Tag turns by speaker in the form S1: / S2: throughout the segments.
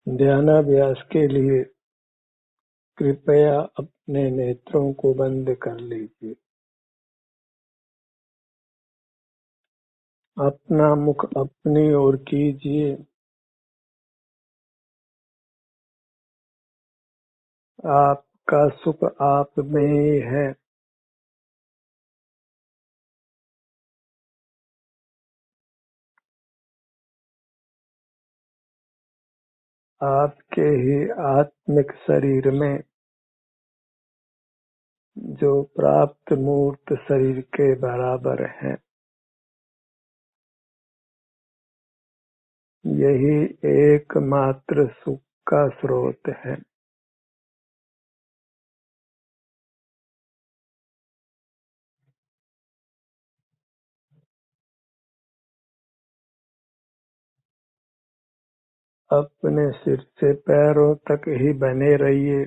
S1: ध्यानाभ्यास के लिए कृपया अपने नेत्रों को बंद कर लीजिए। अपना मुख अपनी ओर कीजिए। आपका सुख आप में ही है। आपके ही आत्मिक शरीर में, जो प्राप्त मूर्त शरीर के बराबर है। यही एकमात्र सुख का स्रोत है। अपने सिर से पैरों तक ही बने रहिए।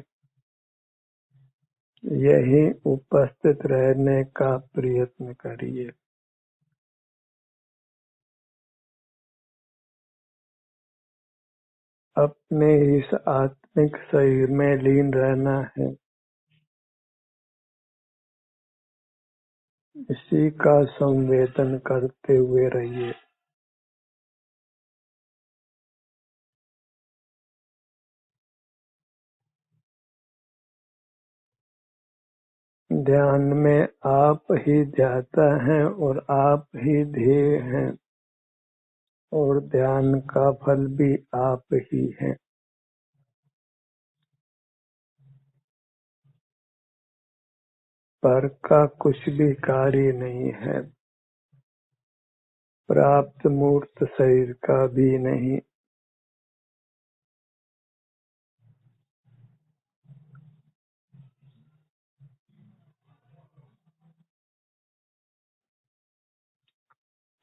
S1: यहीं उपस्थित रहने का प्रयत्न करिए। अपने इस आत्मिक शरीर में लीन रहना है। इसी का संवेदन करते हुए रहिए। ध्यान में आप ही ध्याता हैं और आप ही ध्येय हैं, और ध्यान का फल भी आप ही हैं। पर का कुछ भी कार्य नहीं है, प्राप्त मूर्त शरीर का भी नहीं।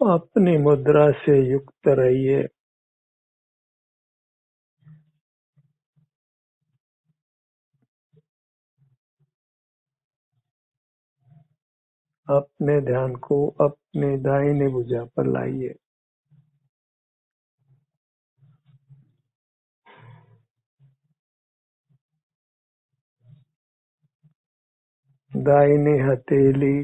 S1: अपनी मुद्रा से युक्त रहिए। अपने ध्यान को अपनी दाहिनी भुजा पर लाइए। दाहिनी हथेली,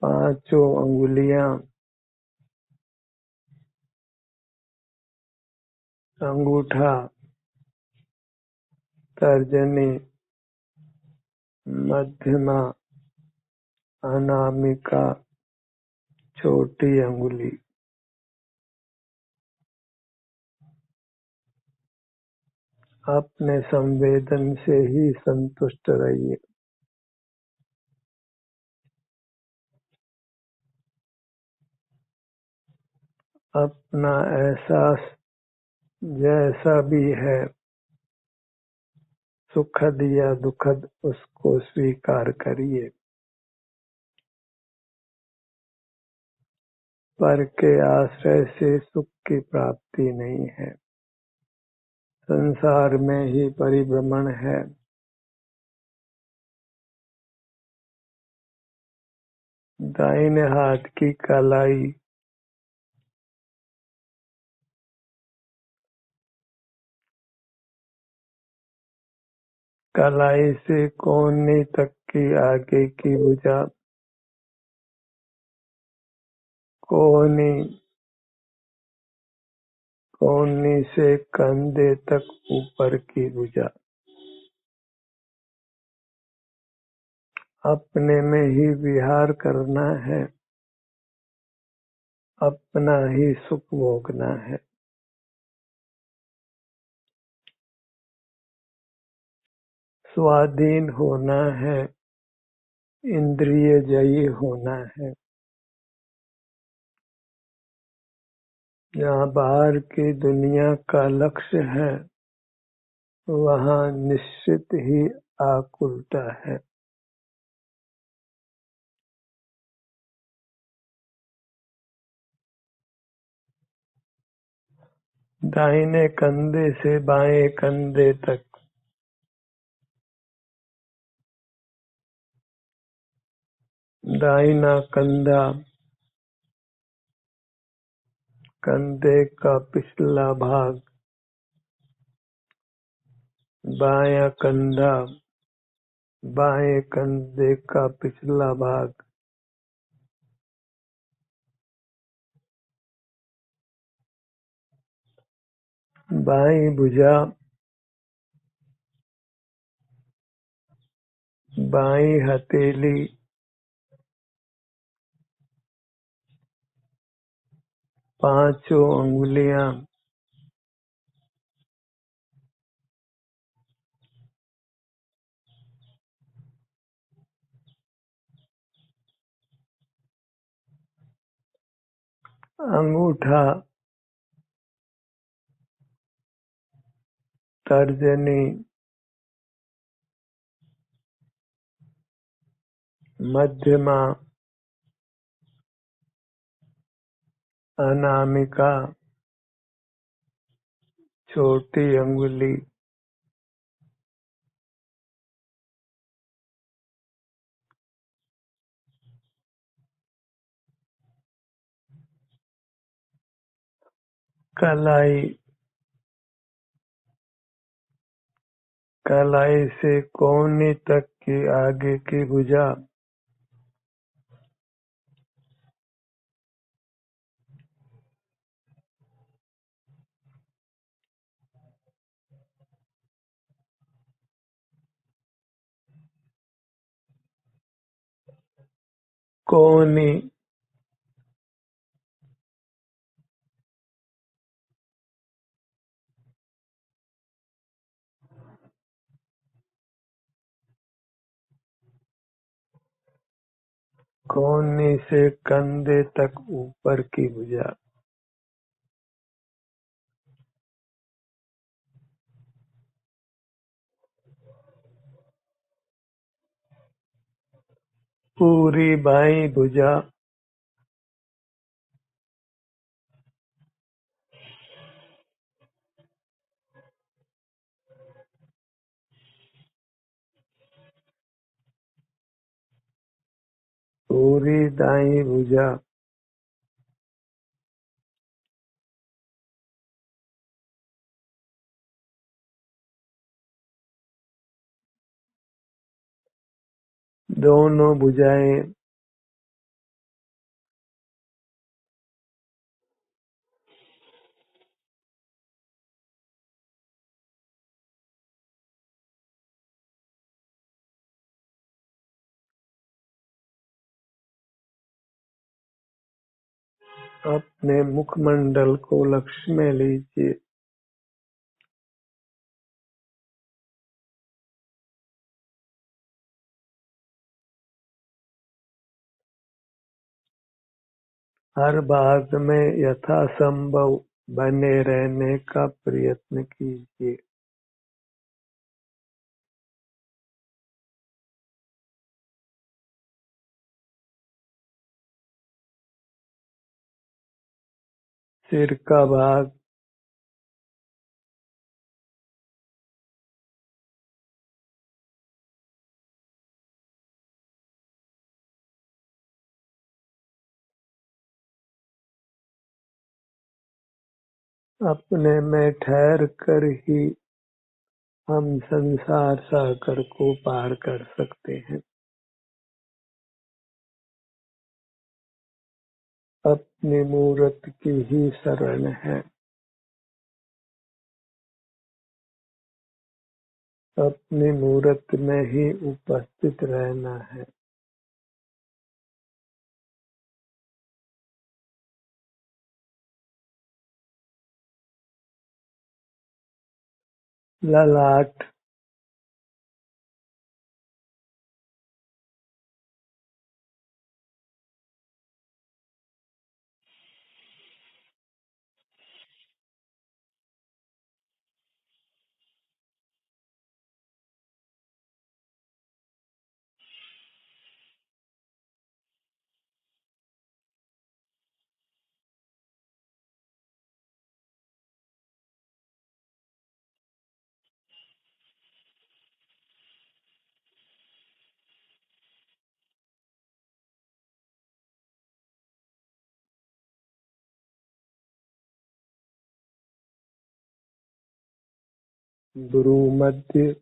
S1: पांचों अंगुलियां, अंगूठा, तर्जनी, मध्यमा, अनामिका, छोटी अंगुली। अपने संवेदन से ही संतुष्ट रहिए। अपना एहसास जैसा भी है, सुखद या दुखद, उसको स्वीकार करिए। पर के आश्रय से सुख की प्राप्ति नहीं है। संसार में ही परिभ्रमण है। दाहिने हाथ की कलाई, कलाई से कोहनी तक की आगे की भुजा, कोहनी, कोहनी से कंधे तक ऊपर की भुजा, अपने में ही विहार करना है। अपना ही सुख भोगना है। स्वाधीन होना है, इंद्रिय जयी होना है। जहाँ बाहर की दुनिया का लक्ष्य है, वहाँ निश्चित ही आकुलता है। दाहिने कंधे से बाएं कंधे तक, दाहिना कंधा कंधे का पिछला भाग, बायां कंधा, बाएं कंधे का पिछला भाग, बाईं भुजा, बाईं हथेली, पांचों उंगलियां, अंगूठा, तर्जनी, मध्यमा, अनामिका, छोटी अंगुली, कलाई, कलाई से कोहनी तक की आगे की भुजा, कोहनी, कोहनी से कंधे तक ऊपर की भुजा, पूरी बाईं भुजा, पूरी दाईं भुजा, दोनों भुजाएं, अपने मुखमंडल को लक्ष्य में लीजिए। हर भाग में यथासंभव बने रहने का प्रयत्न कीजिए। सिर का भाग, अपने में ठहर कर ही हम संसार सागर को पार कर सकते हैं। अपनी मूरत की ही शरण है। अपनी मूरत में ही उपस्थित रहना है। ललाट, भ्रूमध्य,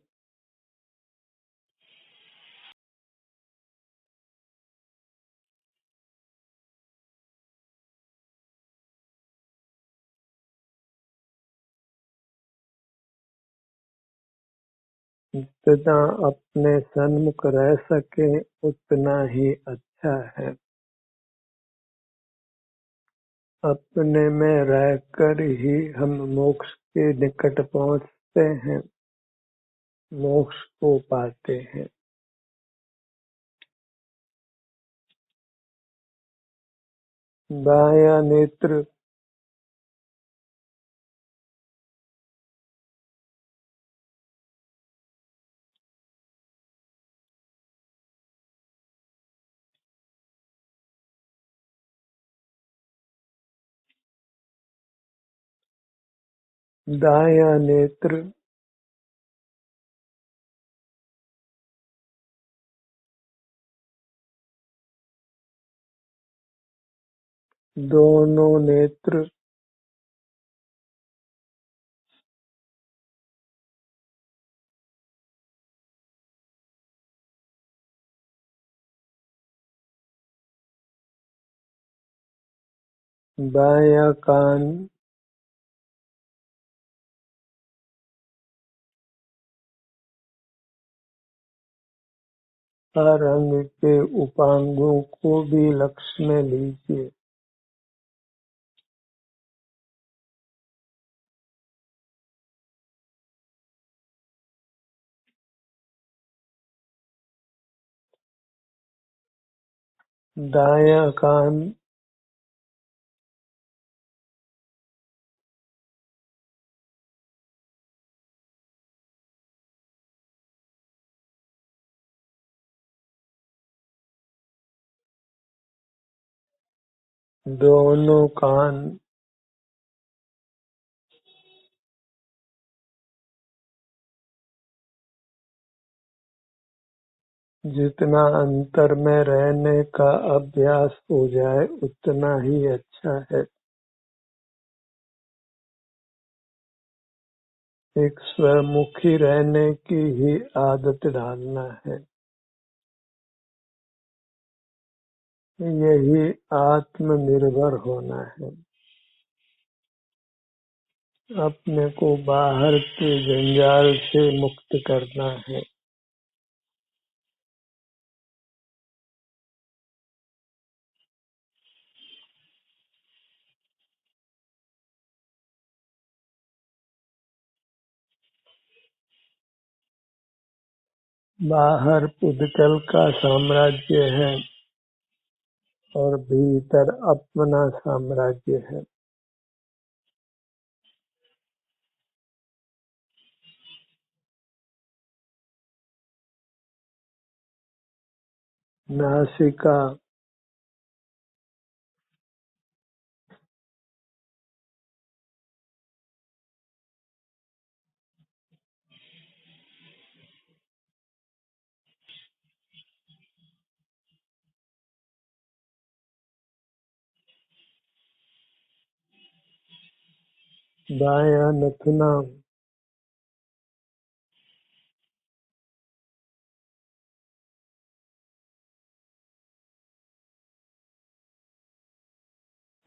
S1: जितना अपने सन्मुख रह सके उतना ही अच्छा है। अपने में रहकर ही हम मोक्ष के निकट पहुँचते हैं, मोक्ष को पाते हैं। बायां नेत्र, दायां नेत्र, दोनों नेत्र, बायां कान, हर अंग के उपांगों को भी लक्ष्य में लीजिए। दायां कान, दोनों कान, जितना अंतर में रहने का अभ्यास हो जाए उतना ही अच्छा है। एक स्वमुखी रहने की ही आदत डालना है। यही आत्मनिर्भर होना है। अपने को बाहर के जंजाल से मुक्त करना है। बाहर पुद्गल का साम्राज्य है और भीतर अपना साम्राज्य है। नासिका, बायां नथुना,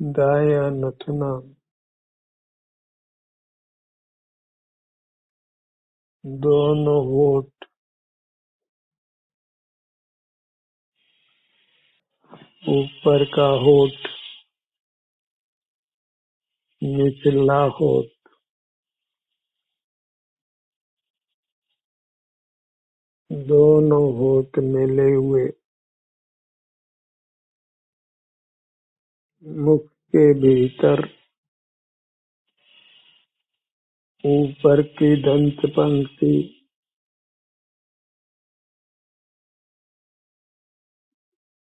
S1: दायां नथुना, दोनों होठ, ऊपर का होठ, निचला होठ, दोनों होठ मिले हुए, मुख के भीतर ऊपर की दंत पंक्ति,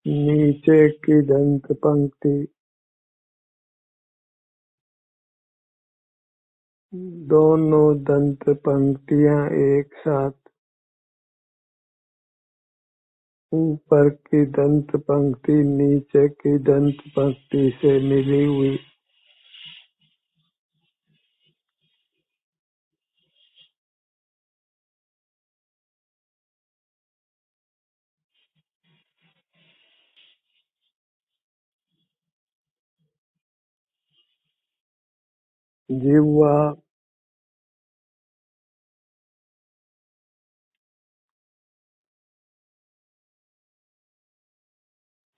S1: नीचे की दंत पंक्ति, दोनों दंत पंक्तियां एक साथ ऊपर की दंत पंक्ति नीचे की दंत पंक्ति से मिली हुई, जिह्वा,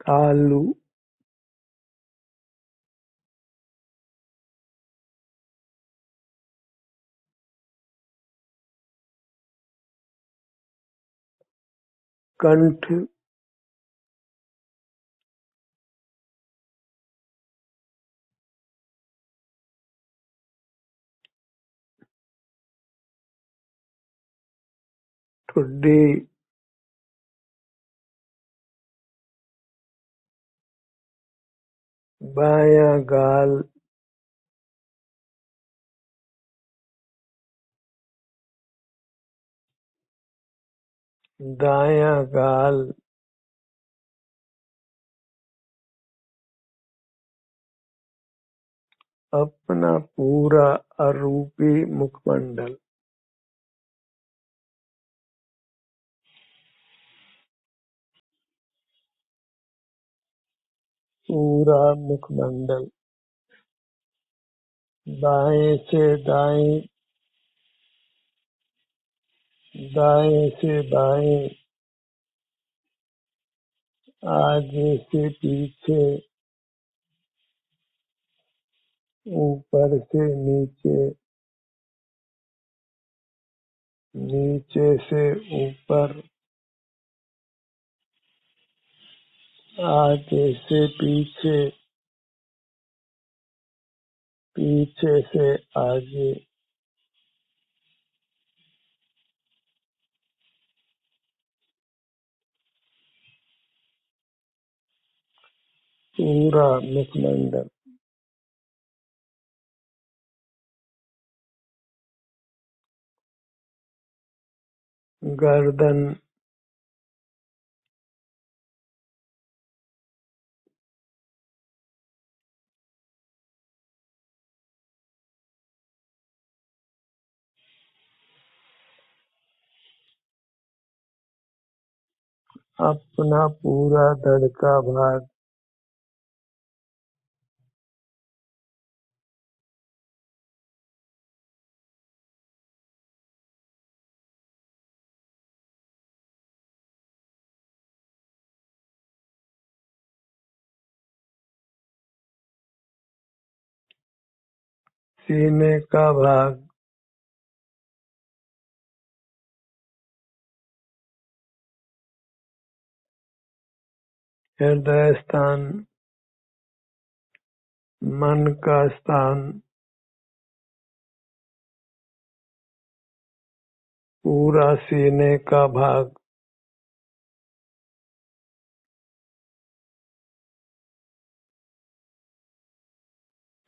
S1: तालु, कंठ, ठुड्डी, बायां गाल, दायां गाल, अपना पूरा अरूपी मुखमंडल, पूरा मुखमंडल, बाएं से दाएं, दाएं से बाएं, आगे से पीछे, ऊपर से नीचे, नीचे से ऊपर, आगे से पीछे, पीछे से आगे, पूरा मुखमंडल, गर्दन, अपना पूरा धड़ का भाग, सीने का भाग, हृदय स्थान, मन का स्थान, पूरा सीने का भाग,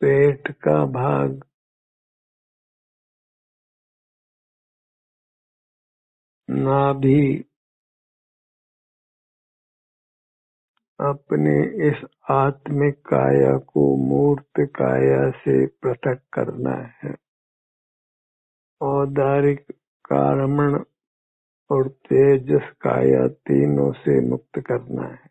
S1: पेट का भाग, नाभि, अपने इस आत्मिक काया को मूर्त काया से पृथक करना है। औदारिक, कारण और तेजस काया तीनों से मुक्त करना है।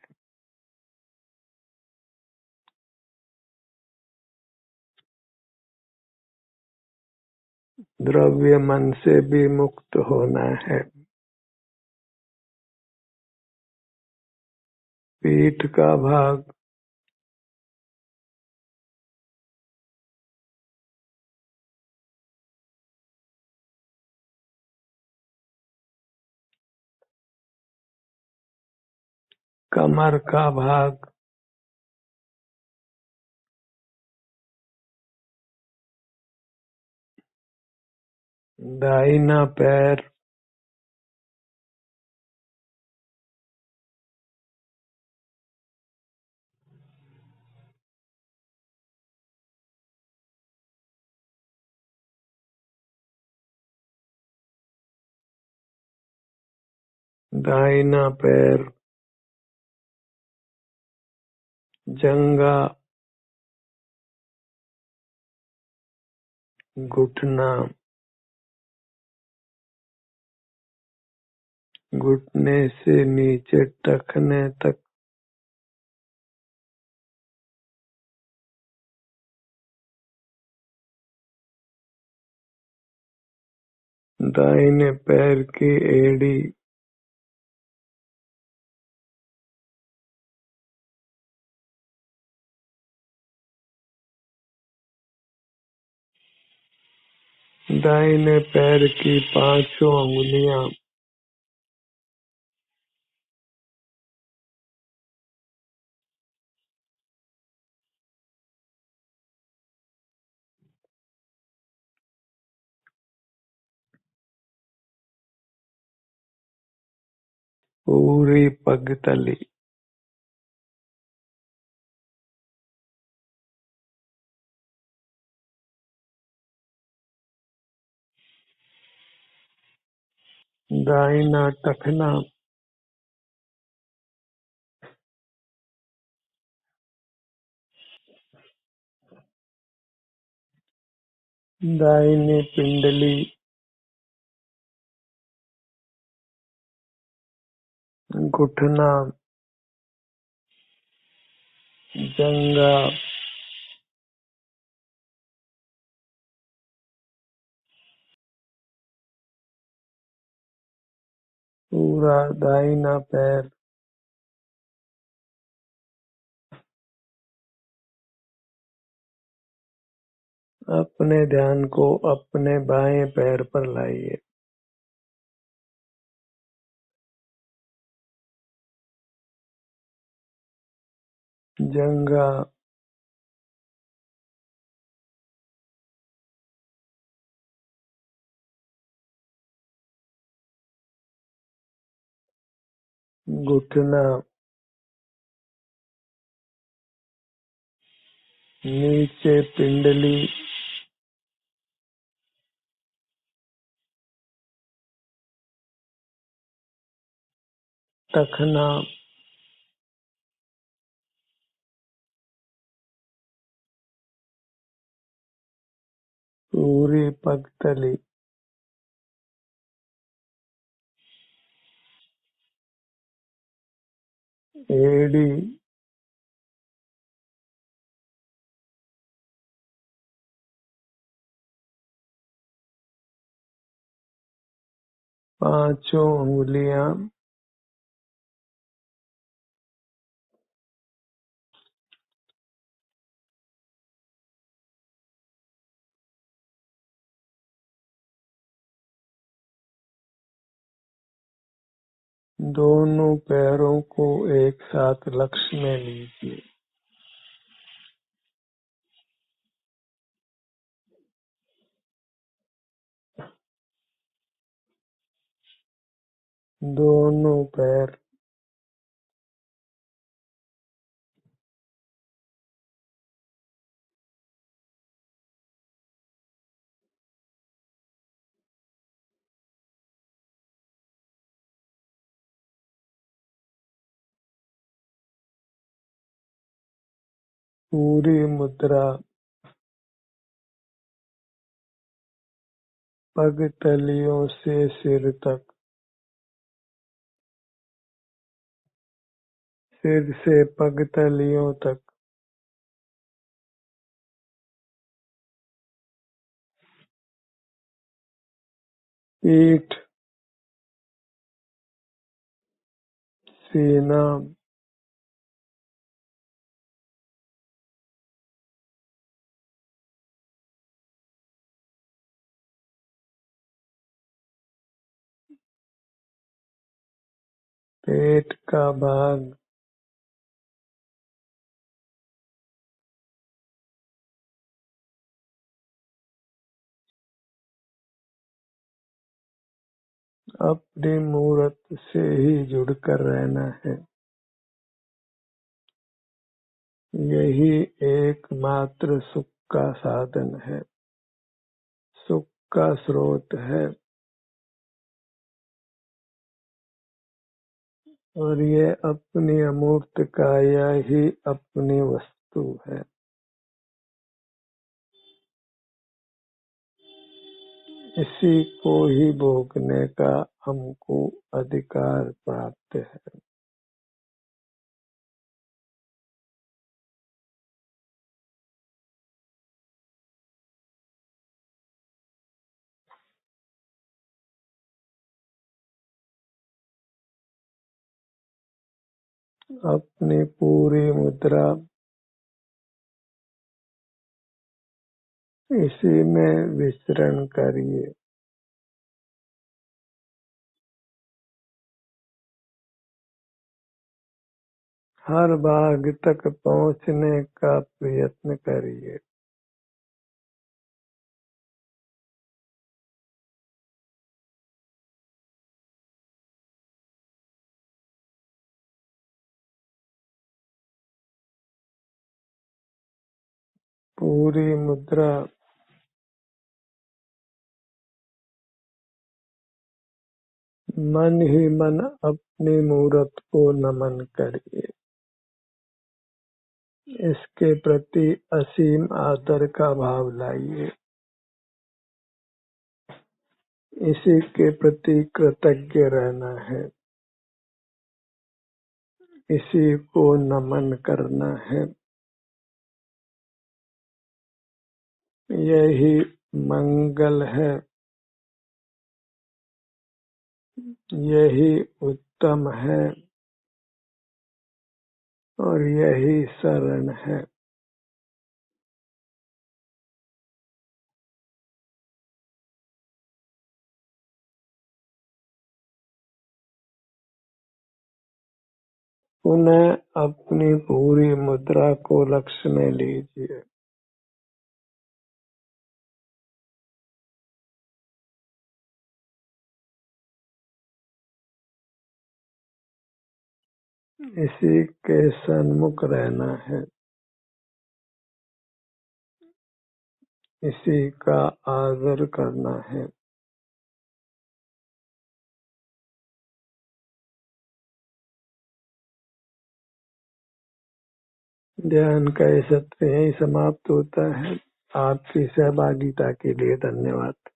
S1: द्रव्य मन से भी मुक्त होना है। पीठ का भाग, कमर का भाग, दाहिना पैर, दाहिना पैर, जंगा, घुटना, घुटने से नीचे टखने तक, दाहिने पैर की एड़ी, दाहिने पैर की पांचों उंगलियां, पूरी पगतली, दाहिना टखना, दाहिनी पिंडली, घुटना, जंघा, पूरा दाहिना पैर, अपने ध्यान को अपने बाएं पैर पर लाइए। जंघा, घुटना, नीचे पिंडली, टखना, पूरी पगतली, एड़ी, पांचों उंगलियां, दोनों पैरों को एक साथ लक्ष्य में लीजिए। दोनों पैर, पूरी मुद्रा, पगतलियों से सिर तक, सिर से पगतलियों तक, पीठ, सीना, पेट का भाग, अपनी मूरत से ही जुड़कर रहना है। यही एकमात्र सुख का साधन है, सुख का स्रोत है, और ये अपनी अमूर्त काया ही अपनी वस्तु है। इसी को ही भोगने का हमको अधिकार प्राप्त है। अपनी पूरी मुद्रा इसी में विचरण करिए। हर भाग तक पहुंचने का प्रयत्न करिए। पूरी मुद्रा मन ही मन अपनी मूरत को नमन करिए। इसके प्रति असीम आदर का भाव लाइए। इसी के प्रति कृतज्ञ रहना है। इसी को नमन करना है। यही मंगल है। यही उत्तम है और यही शरण है। पुनः अपनी पूरी मुद्रा को लक्ष्य में लीजिए। इसी के सन्मुख रहना है। इसी का आदर करना है। ध्यान का ये सत्र यही समाप्त होता है। आपकी सहभागिता के लिए धन्यवाद।